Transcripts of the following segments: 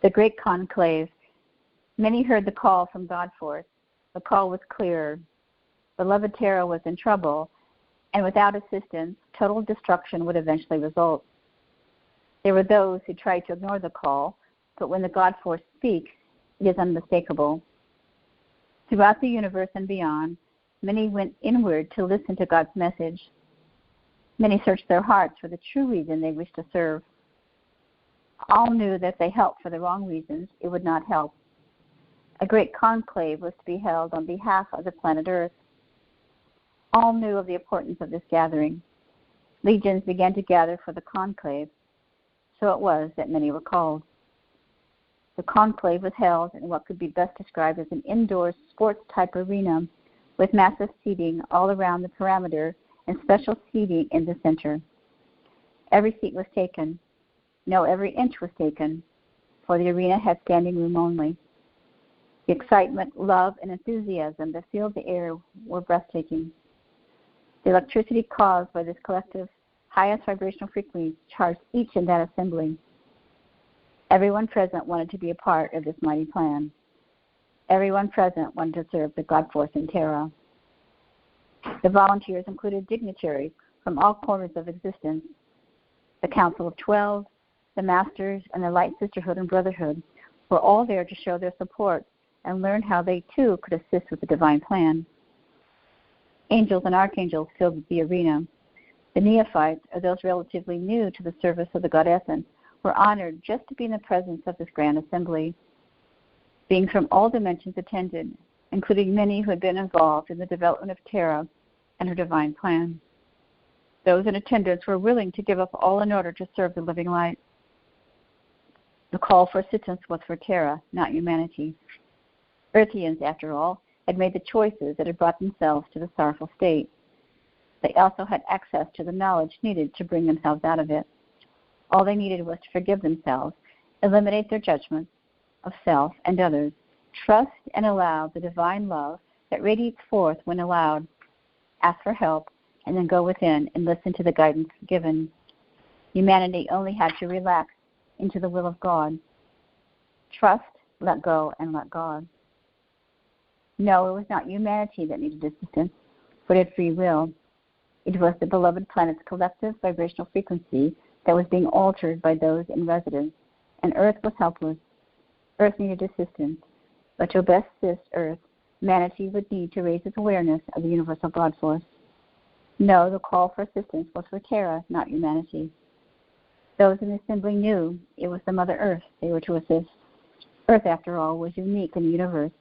The great conclave. Many heard the call from God forth. The call was clear. Beloved Terra was in trouble, and without assistance, total destruction would eventually result. There were those who tried to ignore the call, but when the God force speaks, it is unmistakable. Throughout the universe and beyond, many went inward to listen to God's message. Many searched their hearts for the true reason they wished to serve. All knew that if they helped for the wrong reasons, it would not help. A great conclave was to be held on behalf of the planet Earth. All knew of the importance of this gathering. Legions began to gather for the conclave, so it was that many were called. The conclave was held in what could be best described as an indoor sports-type arena with massive seating all around the perimeter and special seating in the center. Every seat was taken. No, every inch was taken, for the arena had standing room only. The excitement, love, and enthusiasm that filled the air were breathtaking. The electricity caused by this collective highest vibrational frequency charged each in that assembly. Everyone present wanted to be a part of this mighty plan. Everyone present wanted to serve the God Force in Terra. The volunteers included dignitaries from all corners of existence. The Council of 12, the Masters, and the Light Sisterhood and Brotherhood were all there to show their support and learn how they too could assist with the divine plan. Angels and archangels filled the arena. The neophytes, or those relatively new to the service of the God Essence, were honored just to be in the presence of this grand assembly. Beings from all dimensions attended, including many who had been involved in the development of Terra and her divine plan. Those in attendance were willing to give up all in order to serve the living light. The call for assistance was for Terra, not humanity. Earthians, after all, had made the choices that had brought themselves to the sorrowful state. They also had access to the knowledge needed to bring themselves out of it. All they needed was to forgive themselves, eliminate their judgments of self and others, trust and allow the divine love that radiates forth when allowed, ask for help, and then go within and listen to the guidance given. Humanity only had to relax into the will of God. Trust, let go, and let God. No, it was not humanity that needed assistance, but it had free will. It was the beloved planet's collective vibrational frequency that was being altered by those in residence, and Earth was helpless. Earth needed assistance, but to best assist Earth, humanity would need to raise its awareness of the universal God Force. No, the call for assistance was for Terra, not humanity. Those in the assembly knew it was the Mother Earth they were to assist. Earth, after all, was unique in the universe,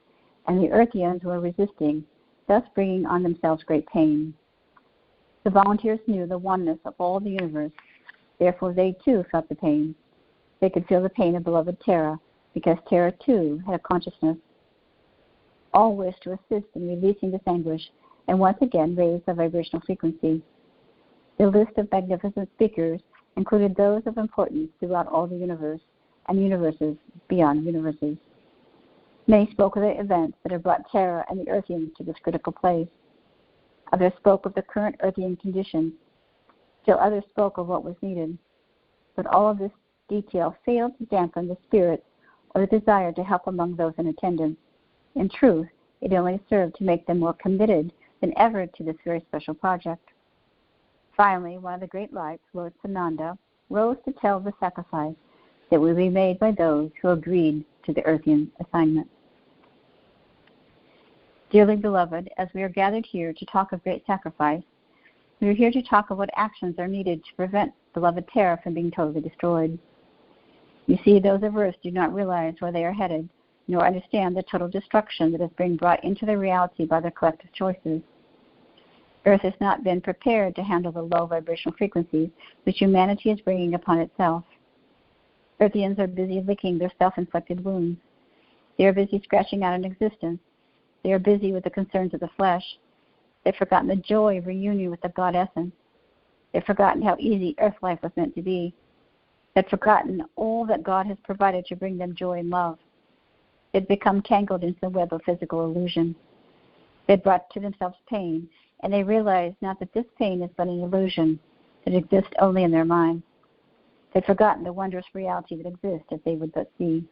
and the Earthians were resisting, thus bringing on themselves great pain. The volunteers knew the oneness of all the universe. Therefore, they too felt the pain. They could feel the pain of beloved Terra, because Terra too had a consciousness. All wished to assist in releasing this anguish and once again raise the vibrational frequency. The list of magnificent speakers included those of importance throughout all the universe and universes beyond universes. Many spoke of the events that had brought Terra and the Earthians to this critical place. Others spoke of the current Earthian conditions. Still others spoke of what was needed. But all of this detail failed to dampen the spirit or the desire to help among those in attendance. In truth, it only served to make them more committed than ever to this very special project. Finally, one of the great lights, Lord Sananda, rose to tell the sacrifice that would be made by those who agreed to the Earthian assignment. Dearly beloved, as we are gathered here to talk of great sacrifice, we are here to talk of what actions are needed to prevent beloved Terra from being totally destroyed. You see, those of Earth do not realize where they are headed, nor understand the total destruction that is being brought into their reality by their collective choices. Earth has not been prepared to handle the low vibrational frequencies which humanity is bringing upon itself. Earthians are busy licking their self-inflicted wounds. They are busy scratching out an existence. They are busy with the concerns of the flesh. They've forgotten the joy of reunion with the God essence. They've forgotten how easy earth life was meant to be. They've forgotten all that God has provided to bring them joy and love. They've become tangled into the web of physical illusion. They've brought to themselves pain, and they realize not that this pain is but an illusion that exists only in their minds. They've forgotten the wondrous reality that exists if they would but see.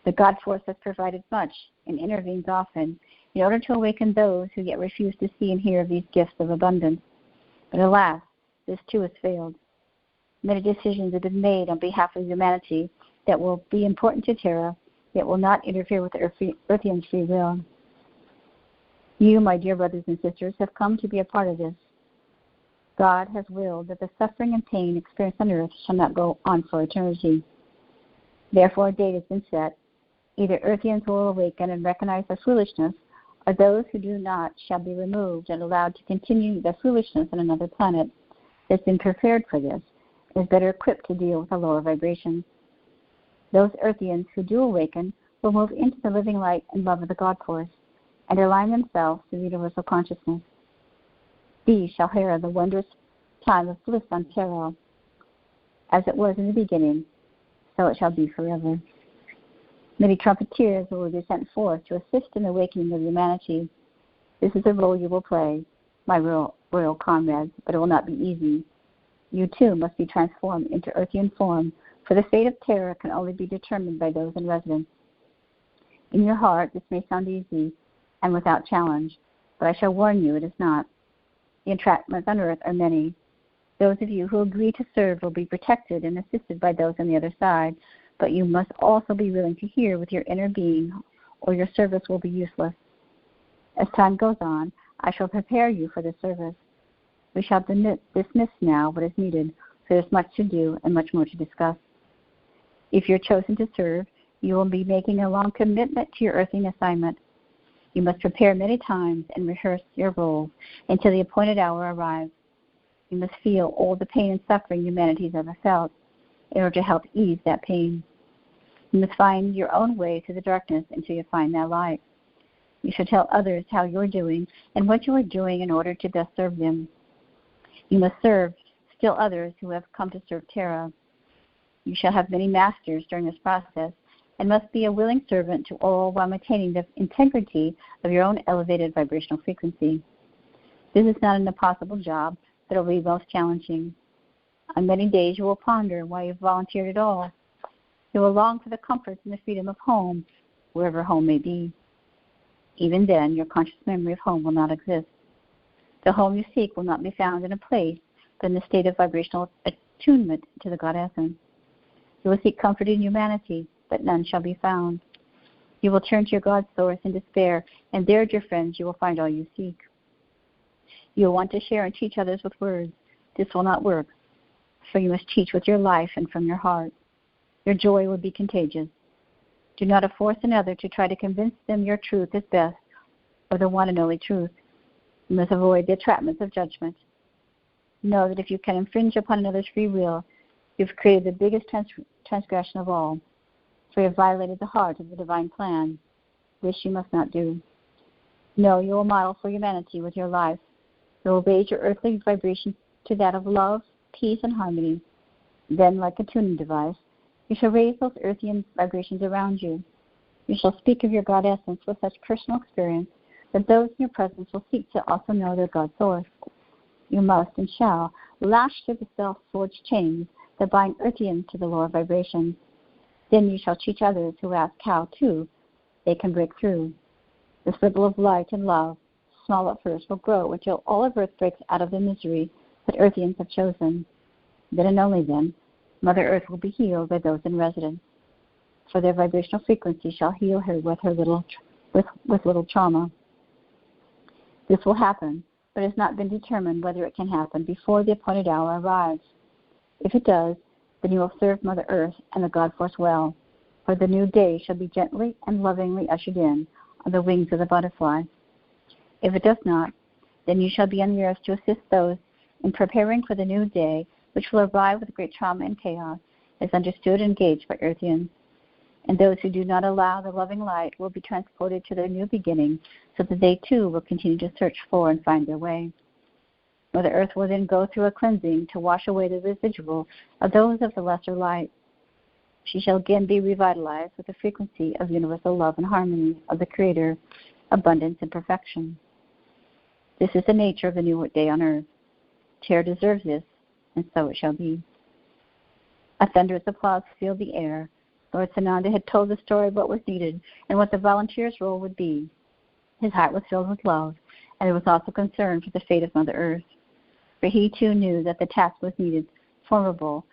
The God force has provided much and intervenes often in order to awaken those who yet refuse to see and hear of these gifts of abundance. But alas, this too has failed. Many decisions have been made on behalf of humanity that will be important to Terra, yet will not interfere with the Earthian's free will. You, my dear brothers and sisters, have come to be a part of this. God has willed that the suffering and pain experienced on earth shall not go on for eternity. Therefore, a date has been set. Either Earthians will awaken and recognize their foolishness, or those who do not shall be removed and allowed to continue their foolishness on another planet that's been prepared for this, and is better equipped to deal with the lower vibrations. Those Earthians who do awaken will move into the living light and love of the God force, and align themselves to the universal consciousness. These shall herald the wondrous time of bliss on Terra. As it was in the beginning, so it shall be forever. Many trumpeters will be sent forth to assist in the awakening of humanity. This is a role you will play, my royal comrades, but it will not be easy. You too must be transformed into Earthian form, for the fate of Terra can only be determined by those in residence. In your heart, this may sound easy and without challenge, but I shall warn you it is not. The entrapments on earth are many. Those of you who agree to serve will be protected and assisted by those on the other side, but you must also be willing to hear with your inner being, or your service will be useless. As time goes on, I shall prepare you for the service. We shall dismiss now what is needed, for there is much to do and much more to discuss. If you're chosen to serve, you will be making a long commitment to your earthing assignment. You must prepare many times and rehearse your roles until the appointed hour arrives. You must feel all the pain and suffering humanity has ever felt in order to help ease that pain. You must find your own way through the darkness until you find that light. You shall tell others how you're doing and what you are doing in order to best serve them. You must serve still others who have come to serve Terra. You shall have many masters during this process and must be a willing servant to all while maintaining the integrity of your own elevated vibrational frequency. This is not an impossible job, but it will be most challenging. On many days you will ponder why you volunteered at all. You will long for the comforts and the freedom of home, wherever home may be. Even then, your conscious memory of home will not exist. The home you seek will not be found in a place, but in the state of vibrational attunement to the God essence. You will seek comfort in humanity, but none shall be found. You will turn to your God source in despair, and there, dear friends, you will find all you seek. You will want to share and teach others with words. This will not work, for you must teach with your life and from your heart. Your joy will be contagious. Do not force another to try to convince them your truth is best, or the one and only truth. You must avoid the entrapments of judgment. Know that if you can infringe upon another's free will, you've created the biggest transgression of all, for you have violated the heart of the divine plan. This you must not do. No, you will model for humanity with your life. You will raise your earthly vibration to that of love, peace, and harmony. Then, like a tuning device, you shall raise those earthian vibrations around you. You shall speak of your God essence with such personal experience that those in your presence will seek to also know their God source. You must and shall lash through the self-forged chains that bind earthians to the lower vibrations. Then you shall teach others who ask how, too, they can break through. This ripple of light and love, small at first, will grow until all of earth breaks out of the misery that earthians have chosen. Then and only then, Mother Earth will be healed by those in residence, for their vibrational frequency shall heal her with little trauma. This will happen, but it has not been determined whether it can happen before the appointed hour arrives. If it does, then you will serve Mother Earth and the God Force well, for the new day shall be gently and lovingly ushered in on the wings of the butterfly. If it does not, then you shall be on the earth to assist those in preparing for the new day, which will arrive with great trauma and chaos, as understood and engaged by Earthians. And those who do not allow the loving light will be transported to their new beginning, so that they too will continue to search for and find their way. Mother Earth will then go through a cleansing to wash away the residual of those of the lesser light. She shall again be revitalized with the frequency of universal love and harmony of the Creator, abundance and perfection. This is the nature of the new day on Earth. Terra deserves this, and so it shall be. A thunderous applause filled the air. Lord Sananda had told the story of what was needed and what the volunteer's role would be. His heart was filled with love, and there was also concern for the fate of Mother Earth. For he too knew that the task was needed, formidable,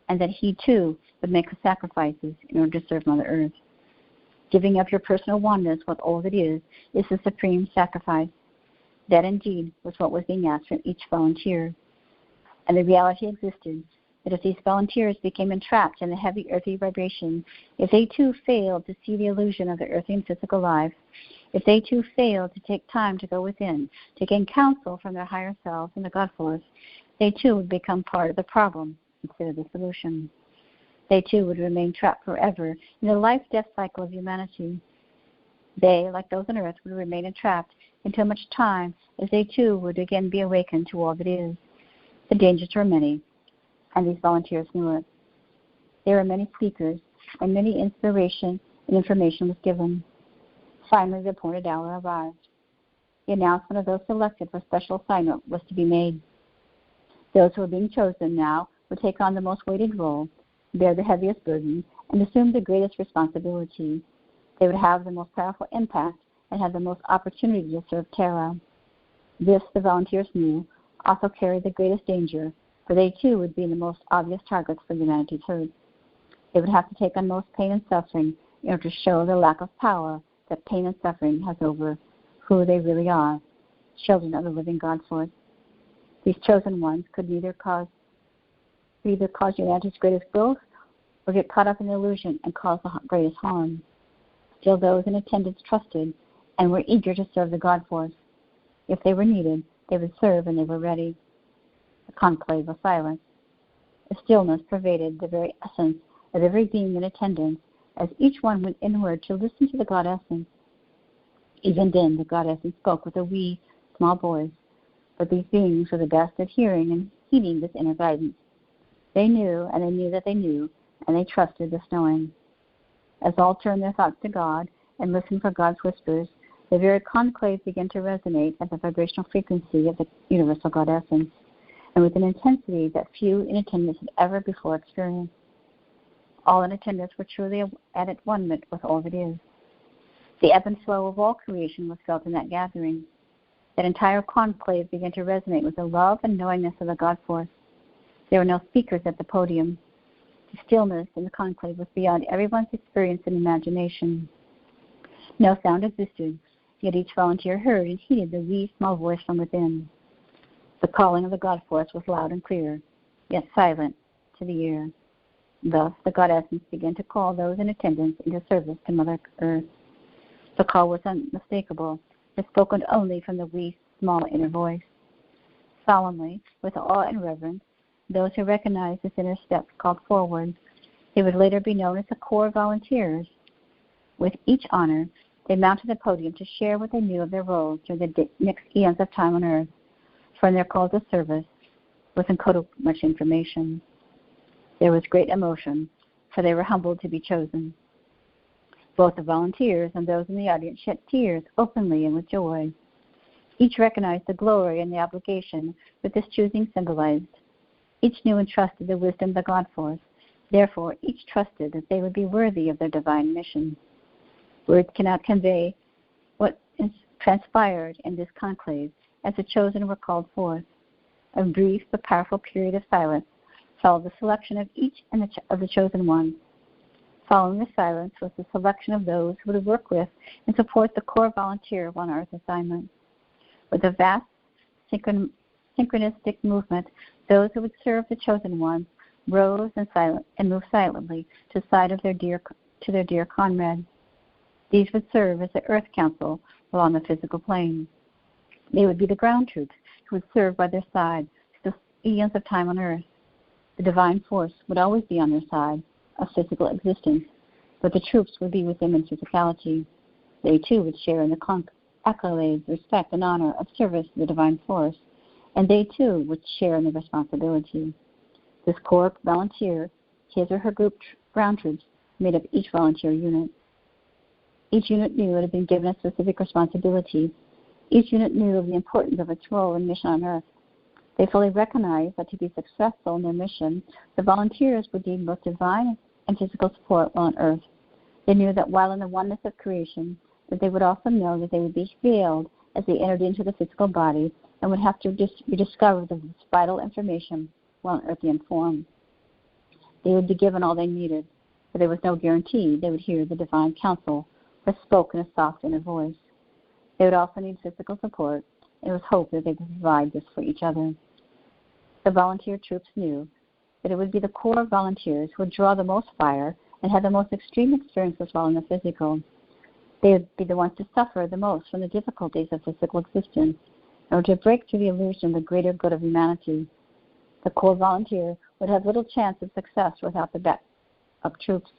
and that he too would make the sacrifices in order to serve Mother Earth. Giving up your personal oneness with all that is the supreme sacrifice. That indeed was what was being asked from each volunteer. And the reality existed that if these volunteers became entrapped in the heavy earthly vibration, if they too failed to see the illusion of the earthly and physical life, if they too failed to take time to go within, to gain counsel from their higher selves and the God Force, they too would become part of the problem instead of the solution. They too would remain trapped forever in the life-death cycle of humanity. They, like those on earth, would remain entrapped until much time as they too would again be awakened to all that is. The dangers were many, and these volunteers knew it. There were many speakers, and many inspiration and information was given. Finally, the appointed hour arrived. The announcement of those selected for special assignment was to be made. Those who were being chosen now would take on the most weighted role, bear the heaviest burden, and assume the greatest responsibility. They would have the most powerful impact and have the most opportunity to serve Terra. This, the volunteers knew, also carried the greatest danger, for they too would be the most obvious targets for humanity's hurt. They would have to take on most pain and suffering in order to show the lack of power that pain and suffering has over who they really are, children of the living God Force. These chosen ones could either cause humanity's greatest growth or get caught up in the illusion and cause the greatest harm. Still, those in attendance trusted and were eager to serve the God Force. If they were needed, they would serve and they were ready. The conclave was silent. A stillness pervaded the very essence of every being in attendance as each one went inward to listen to the God Essence. Even then, the God Essence spoke with a wee, small voice, but these beings were the best at hearing and heeding this inner guidance. They knew, and they knew that they knew, and they trusted this knowing. As all turned their thoughts to God and listened for God's whispers, the very conclave began to resonate at the vibrational frequency of the universal God Essence, and with an intensity that few in attendance had ever before experienced. All in attendance were truly at one with all that is. The ebb and flow of all creation was felt in that gathering. That entire conclave began to resonate with the love and knowingness of the God Force. There were no speakers at the podium. The stillness in the conclave was beyond everyone's experience and imagination. No sound existed, yet each volunteer heard and heeded the wee small voice from within. The calling of the God Force was loud and clear, yet silent to the ear. Thus, the God Essence began to call those in attendance into service to Mother Earth. The call was unmistakable, but spoken only from the wee, small inner voice. Solemnly, with awe and reverence, those who recognized this inner step called forward. They would later be known as the Core Volunteers. With each honor, they mounted the podium to share what they knew of their roles during the next eons of time on Earth. From their call to service was encoded much information. There was great emotion, for they were humbled to be chosen. Both the volunteers and those in the audience shed tears openly and with joy. Each recognized the glory and the obligation that this choosing symbolized. Each knew and trusted the wisdom of the God Force. Therefore, each trusted that they would be worthy of their divine mission. Words cannot convey what transpired in this conclave as the chosen were called forth. A brief but powerful period of silence followed the selection of each of the chosen ones. Following the silence was the selection of those who would work with and support the core volunteer on Earth assignment. With a vast synchronistic movement, those who would serve the chosen ones rose and moved silently to the side of their dear comrade. These would serve as the Earth Council while on the physical plane. They would be the ground troops who would serve by their side through the eons of time on Earth. The divine force would always be on their side of physical existence, but the troops would be with them in physicality. They, too, would share in the accolades, respect, and honor of service to the divine force, and they, too, would share in the responsibility. This Corps volunteer, his or her group ground troops, made up each volunteer unit. Each unit knew it had been given a specific responsibility. Each unit knew of the importance of its role and mission on Earth. They fully recognized that to be successful in their mission, the volunteers would need both divine and physical support while on Earth. They knew that while in the oneness of creation, that they would also know that they would be failed as they entered into the physical body and would have to rediscover this vital information while in earthen form. They would be given all they needed, but there was no guarantee they would hear the divine counsel or spoke in a soft inner voice. They would also need physical support, and it was hoped that they would provide this for each other. The volunteer troops knew that it would be the Corps of volunteers who would draw the most fire and have the most extreme experiences while in the physical. They would be the ones to suffer the most from the difficulties of physical existence in order to break through the illusion of the greater good of humanity. The Corps volunteer would have little chance of success without the backup troops.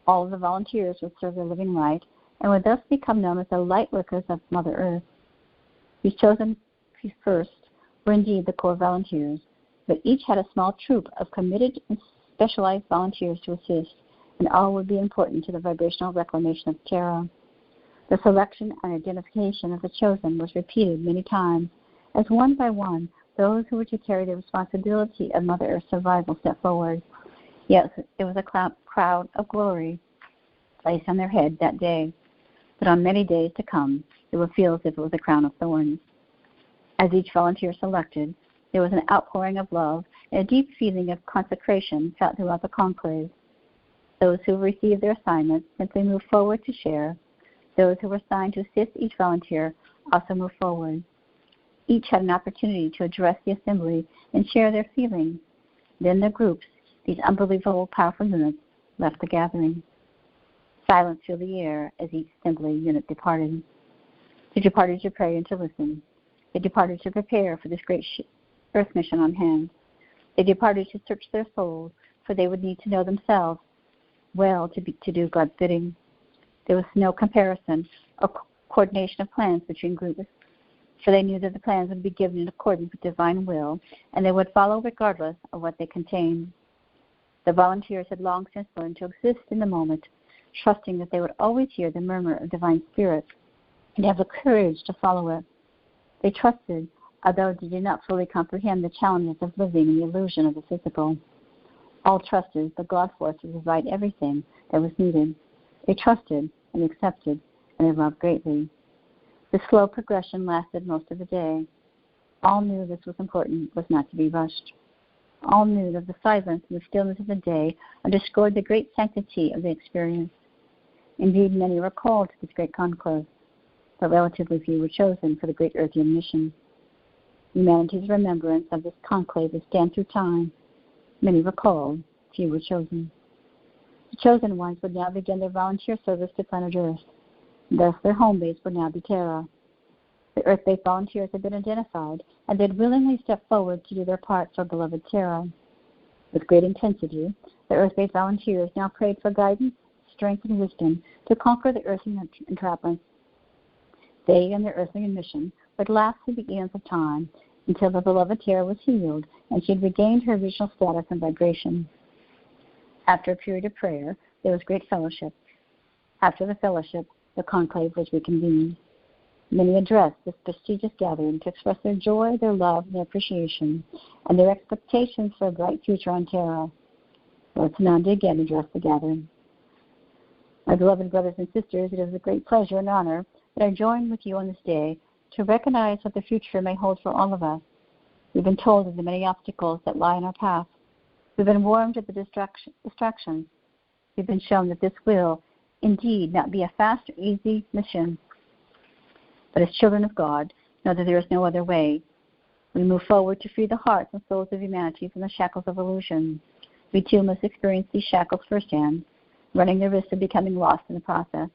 All of the volunteers would serve their living light and would thus become known as the light workers of Mother Earth. These chosen first were indeed the Corps volunteers, but each had a small troop of committed and specialized volunteers to assist, and all would be important to the vibrational reclamation of Terra. The selection and identification of the chosen was repeated many times, as one by one, those who were to carry the responsibility of Mother Earth's survival stepped forward. Yes, it was a crowd of glory placed on their head that day, but on many days to come, it would feel as if it was a crown of thorns. As each volunteer selected, there was an outpouring of love and a deep feeling of consecration felt throughout the conclave. Those who received their assignments simply moved forward to share. Those who were assigned to assist each volunteer also moved forward. Each had an opportunity to address the assembly and share their feelings. Then the groups, these unbelievable, powerful units, left the gathering. Silence filled the air as each assembly unit departed. They departed to pray and to listen. They departed to prepare for this great Earth mission on hand. They departed to search their souls, for they would need to know themselves well to do God's bidding. There was no comparison or coordination of plans between groups, for they knew that the plans would be given in accordance with divine will, and they would follow regardless of what they contained. The volunteers had long since learned to exist in the moment, trusting that they would always hear the murmur of divine spirit and have the courage to follow it. They trusted, although they did not fully comprehend the challenges of living in the illusion of the physical. All trusted the God force would provide everything that was needed. They trusted and accepted, and they loved greatly. The slow progression lasted most of the day. All knew this was important, was not to be rushed. All knew that the silence and the stillness of the day underscored the great sanctity of the experience. Indeed, many were called to this great conclave, but relatively few were chosen for the great earthen mission. Humanity's remembrance of this conclave will stand through time. Many were called, few were chosen. The chosen ones would now begin their volunteer service to planet Earth. Thus, their home base would now be Terra. The Earth-based volunteers had been identified, and they had willingly stepped forward to do their part for beloved Terra. With great intensity, the Earth-based volunteers now prayed for guidance, strength, and wisdom to conquer the earthly entrapments. They and their earthly mission would last through the eons of time until the beloved Terra was healed and she had regained her original status and vibration. After a period of prayer, there was great fellowship. After the fellowship, the conclave was reconvened. Many addressed this prestigious gathering to express their joy, their love, and their appreciation, and their expectations for a bright future on Terra. Lord Sananda again addressed the gathering. My beloved brothers and sisters, it is a great pleasure and honor that I join with you on this day to recognize what the future may hold for all of us. We've been told of the many obstacles that lie in our path. We've been warned of the distractions. We've been shown that this will indeed not be a fast or easy mission. But as children of God, know that there is no other way. We move forward to free the hearts and souls of humanity from the shackles of illusion. We too must experience these shackles firsthand, running the risk of becoming lost in the process.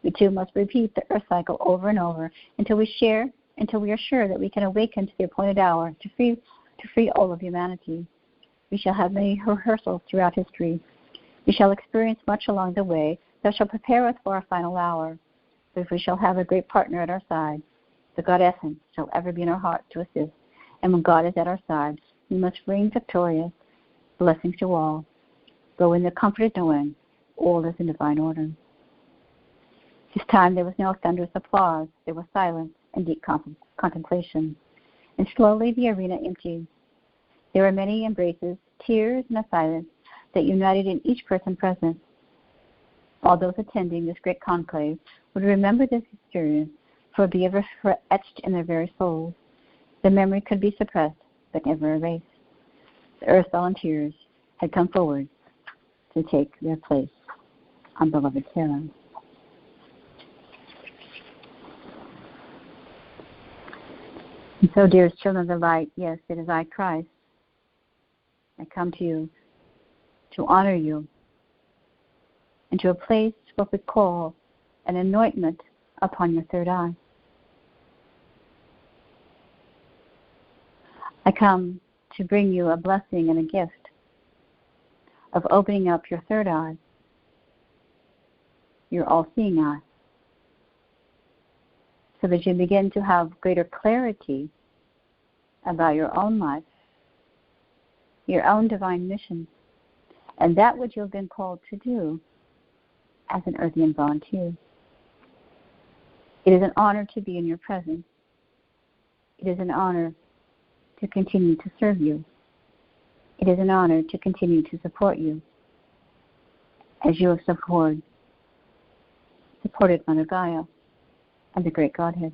We too must repeat the earth cycle over and over until we are sure that we can awaken to the appointed hour to free all of humanity. We shall have many rehearsals throughout history. We shall experience much along the way that shall prepare us for our final hour. But if we shall have a great partner at our side, the God essence shall ever be in our heart to assist. And when God is at our side, we must reign victorious. Blessings to all. Go in the comfort of knowing all is in divine order. This time there was no thunderous applause. There was silence and deep contemplation. And slowly the arena emptied. There were many embraces, tears, and a silence that united in each person present. All those attending this great conclave would remember this experience, for it would be ever etched in their very souls. The memory could be suppressed, but never erased. The Earth volunteers had come forward to take their place on beloved Terra. And so, dearest children of the light, yes, it is I, Christ. I come to you to honor you and to place what we call an anointment upon your third eye. I come to bring you a blessing and a gift of opening up your third eye, your all-seeing eye, so that you begin to have greater clarity about your own life, your own divine mission, and that which you've been called to do as an Earthian volunteer. It is an honor to be in your presence. It is an honor to continue to serve you. It is an honor to continue to support you as you have supported Mother Gaia and the Great Godhead.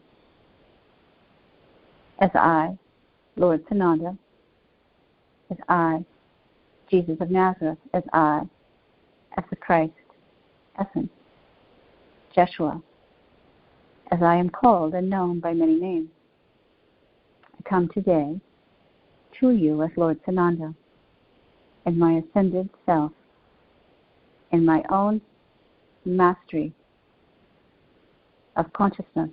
As I, Lord Sananda, as I, Jesus of Nazareth, as I, as the Christ essence, Jeshua, as I am called and known by many names, I come today to you as Lord Sananda, in my ascended self, in my own mastery of consciousness,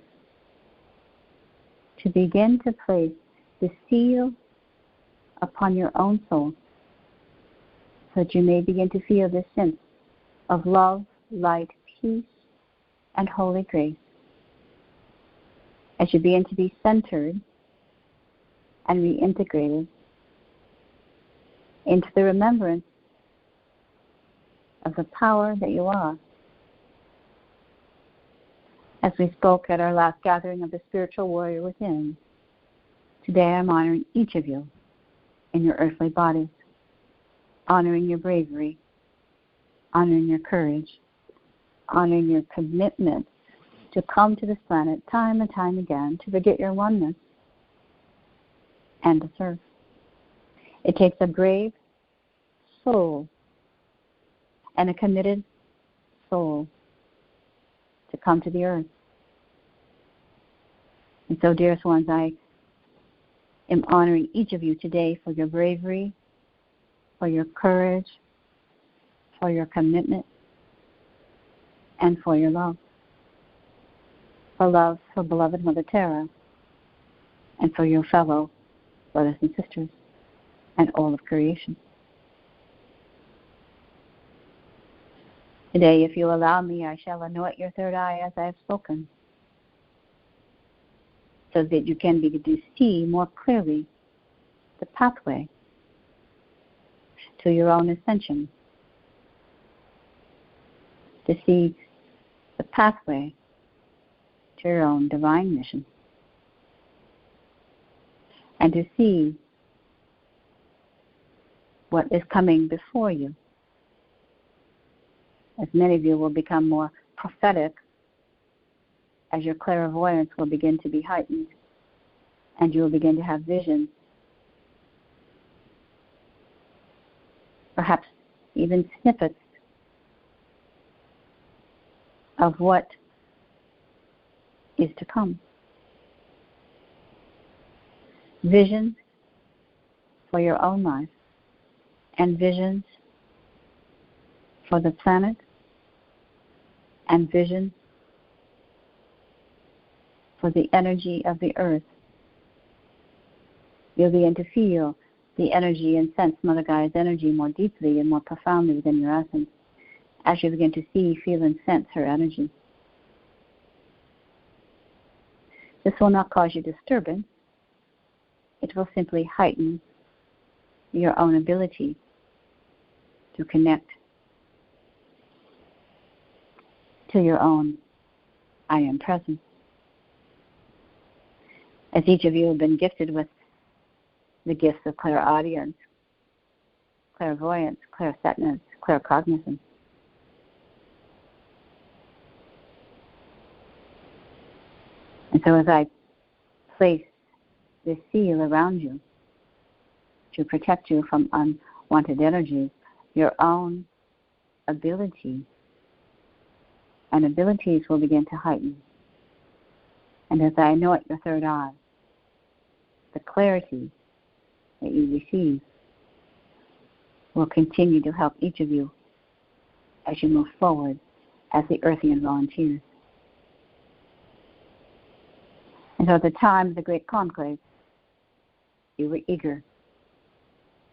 to begin to place the seal upon your own soul, so that you may begin to feel this sense of love, light, peace, and holy grace, as you begin to be centered and reintegrated into the remembrance of the power that you are. As we spoke at our last gathering of the spiritual warrior within, today I'm honoring each of you in your earthly bodies, honoring your bravery, honoring your courage, honoring your commitment to come to this planet time and time again, to forget your oneness, and to serve. It takes a brave soul and a committed soul to come to the earth. And so, dearest ones, I am honoring each of you today for your bravery, for your courage, for your commitment, and for your love. For love for beloved Mother Terra, and for your fellow brothers and sisters, and all of creation. Today, if you allow me, I shall anoint your third eye as I have spoken, so that you can begin to see more clearly the pathway to your own ascension, to see the pathway to your own divine mission, and to see what is coming before you. As many of you will become more prophetic, as your clairvoyance will begin to be heightened, and you will begin to have visions, perhaps even snippets of what is to come. Visions for your own life, and visions for the planet, and visions for the energy of the earth. You'll begin to feel the energy and sense Mother Gaia's energy more deeply and more profoundly within your essence. as you begin to see, feel, and sense her energy. This will not cause you disturbance. It will simply heighten your own ability to connect to your own I am presence. As each of you have been gifted with the gifts of clairaudience, clairvoyance, clairsentience, claircognizance. And so as I place this seal around you to protect you from unwanted energies, your own ability and abilities will begin to heighten. And as I anoint your third eye, the clarity that you receive will continue to help each of you as you move forward as the Earthian volunteers. And so at the time of the Great Conclave, you were eager,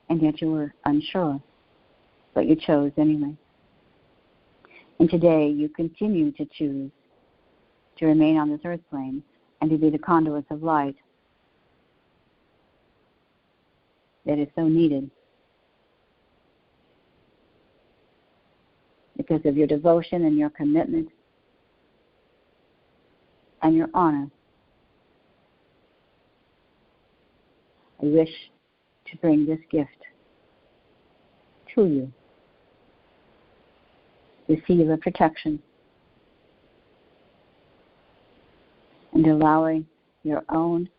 and yet you were unsure, but you chose anyway. And today you continue to choose to remain on this earth plane and to be the conduits of light that is so needed because of your devotion and your commitment and your honor. I wish to bring this gift to you, the seal of protection, and allowing your own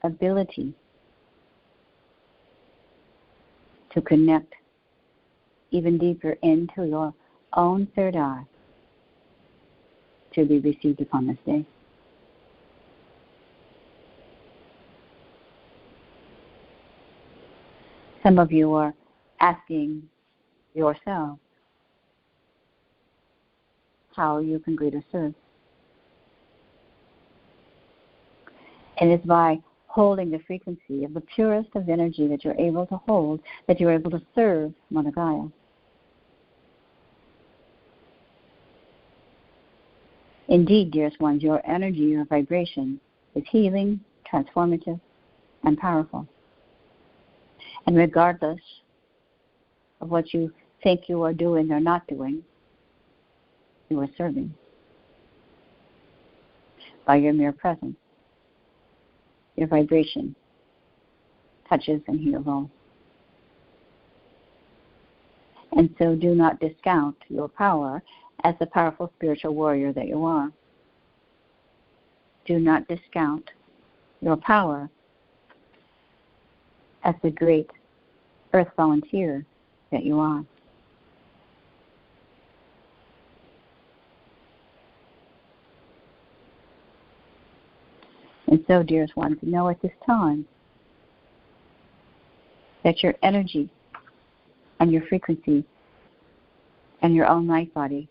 ability to connect even deeper into your own third eye to be received upon this day. Some of you are asking yourself how you can greater serve. And it's by holding the frequency of the purest of energy that you're able to hold, that you're able to serve Mother Gaia. Indeed, dearest ones, your energy, your vibration is healing, transformative, and powerful. And regardless of what you think you are doing or not doing, you are serving by your mere presence. Your vibration touches and heals all. And so do not discount your power as the powerful spiritual warrior that you are. Do not discount your power as the great earth volunteer that you are. And so, dearest ones, know at this time that your energy and your frequency and your own light body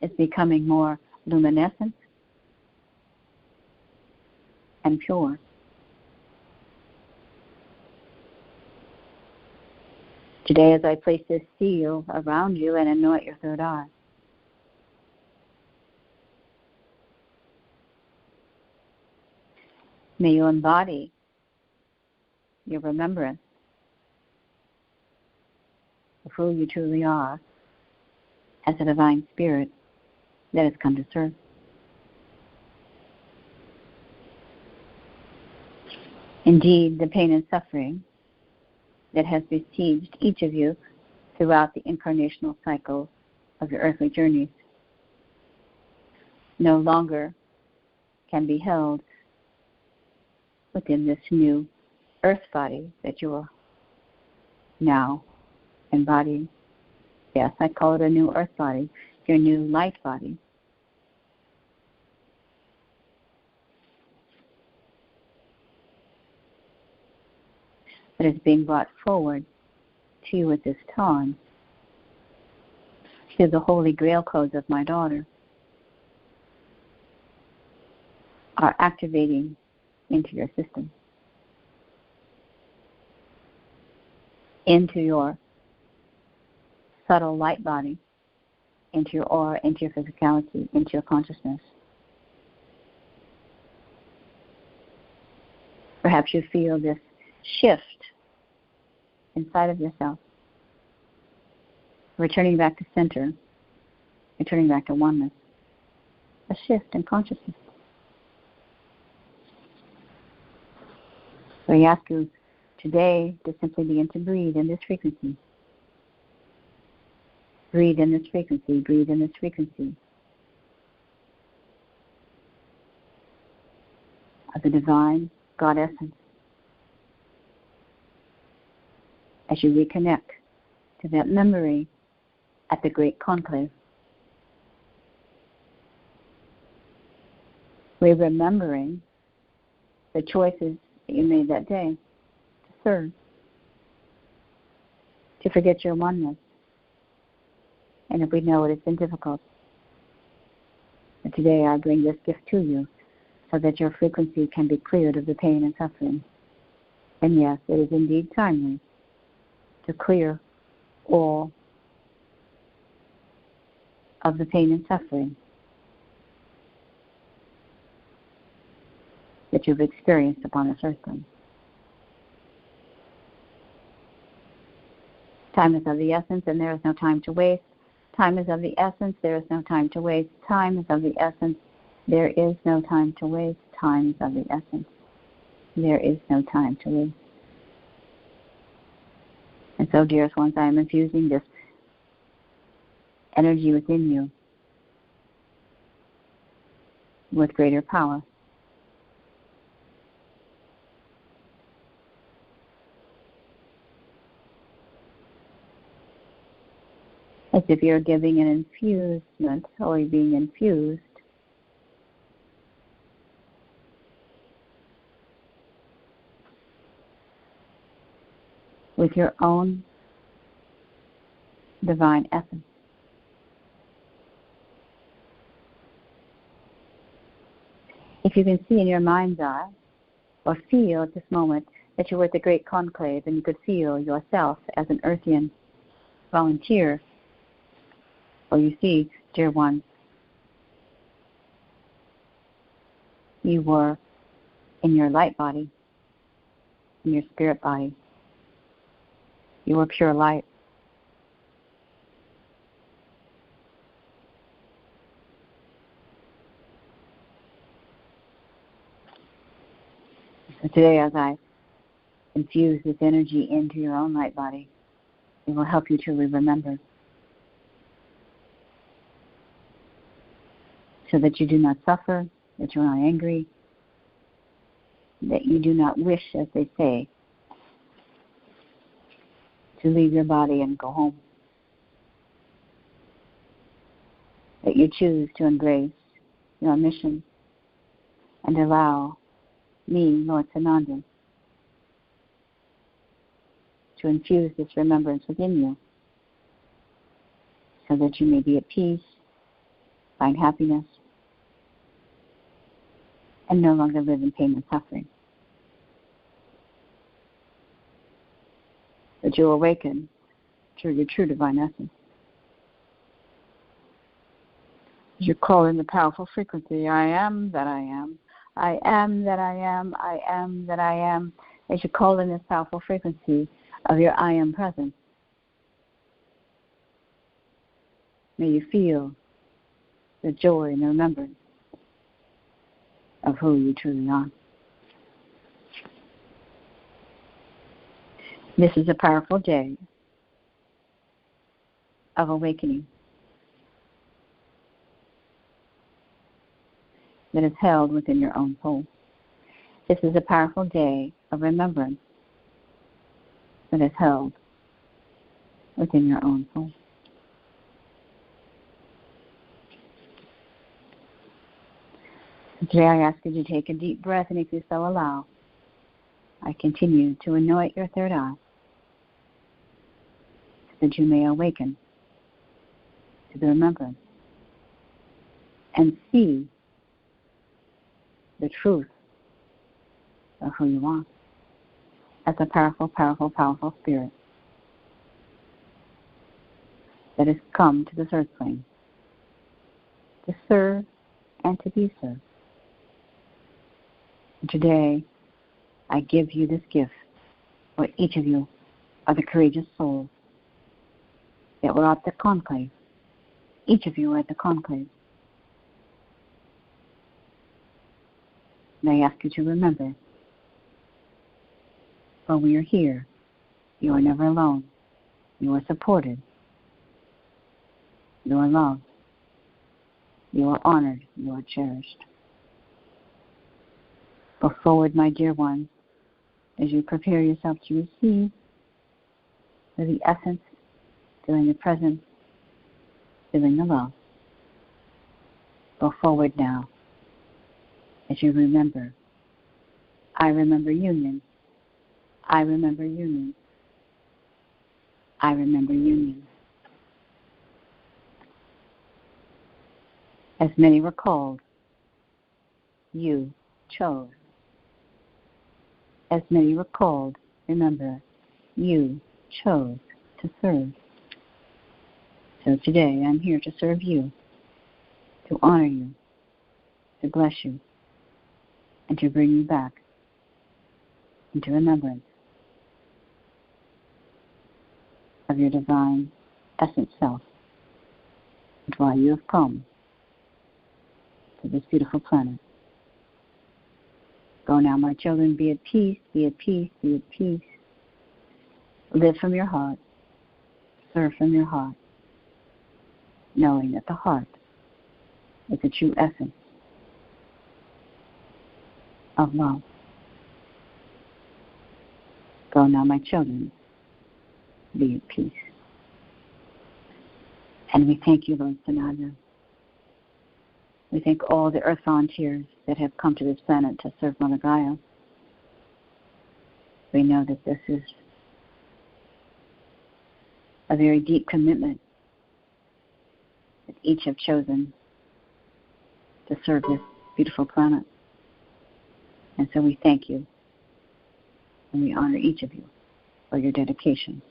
is becoming more luminescent and pure. Today, as I place this seal around you and anoint your third eye, may you embody your remembrance of who you truly are as a divine spirit that has come to serve. Indeed, the pain and suffering that has besieged each of you throughout the incarnational cycle of your earthly journeys no longer can be held within this new earth body that you are now embodying. Yes, I call it a new earth body, your new light body. That is being brought forward to you at this time through the holy grail codes of my daughter are activating into your system, into your subtle light body into your aura, into your physicality, into your consciousness. Perhaps you feel this shift inside of yourself, returning back to center, returning back to oneness, a shift in consciousness. So I ask you today to simply begin to breathe in this frequency. Breathe in this frequency, breathe in this frequency of the divine God essence as you reconnect to that memory at the great conclave. We're remembering the choices that you made that day to serve, to forget your oneness. And if we know it, it's been difficult. But today I bring this gift to you so that your frequency can be cleared of the pain and suffering. And yes, it is indeed timely to clear all of the pain and suffering that you've experienced upon this earth plane. Time is of the essence, and there is no time to waste. Time is of the essence, there is no time to waste. Time is of the essence, there is no time to waste. Time is of the essence, there is no time to waste. And so, dearest ones, I am infusing this energy within you with greater power. As if you're giving an infusement or you're being infused with your own divine essence. If you can see in your mind's eye or feel at this moment that you're at the great conclave and you could feel yourself as an Earthian volunteer, or you see, dear one, you were in your light body, in your spirit body. You were pure light. So today, as I infuse this energy into your own light body, it will help you to remember, so that you do not suffer, that you're not angry, that you do not wish, as they say, to leave your body and go home. That you choose to embrace your mission and allow me, Lord Sananda, to infuse this remembrance within you so that you may be at peace, find happiness, and no longer live in pain and suffering. That you awaken to your true divine essence. You call in the powerful frequency, I am that I am. I am that I am. I am that I am. As you call in this powerful frequency of your I am presence, may you feel the joy and the remembrance of who you truly are. This is a powerful day of awakening that is held within your own soul. This is a powerful day of remembrance that is held within your own soul. Today I ask you to take a deep breath, and if you so allow, I continue to anoint your third eye so that you may awaken to the remembrance and see the truth of who you are as a powerful, powerful, powerful spirit. that has come to this earth plane to serve and to be served. And today, I give you this gift, for each of you are the courageous souls that were at the conclave. Each of you are at the conclave. And I ask you to remember, while we are here, you are never alone. You are supported. You are loved. You are honored. You are cherished. Go forward, my dear ones, as you prepare yourself to receive the essence, feeling the presence, feeling the love. Go forward now as you remember. I remember union. I remember union. I remember union. As many were called, you chose. As many were called, remember, you chose to serve. So today I'm here to serve you, to honor you, to bless you, and to bring you back into remembrance of your divine essence self and why you have come to this beautiful planet. Go now, my children, be at peace, be at peace, be at peace. Live from your heart, serve from your heart, knowing that the heart is the true essence of love. Go now, my children, be at peace. And we thank you, Lord Sananda. We thank all the earth volunteers that have come to this planet to serve Mother Gaia. We know that this is a very deep commitment that each have chosen to serve this beautiful planet. And so we thank you and we honor each of you for your dedication.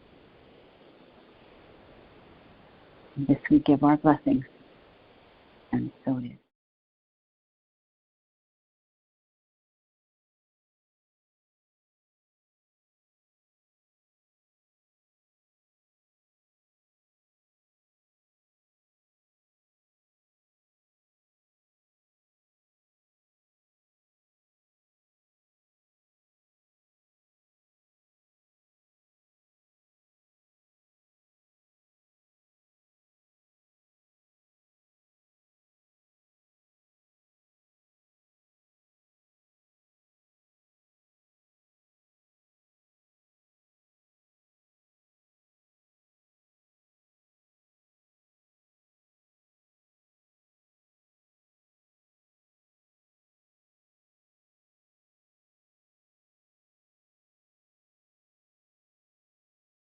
And this we give our blessings, and so it is.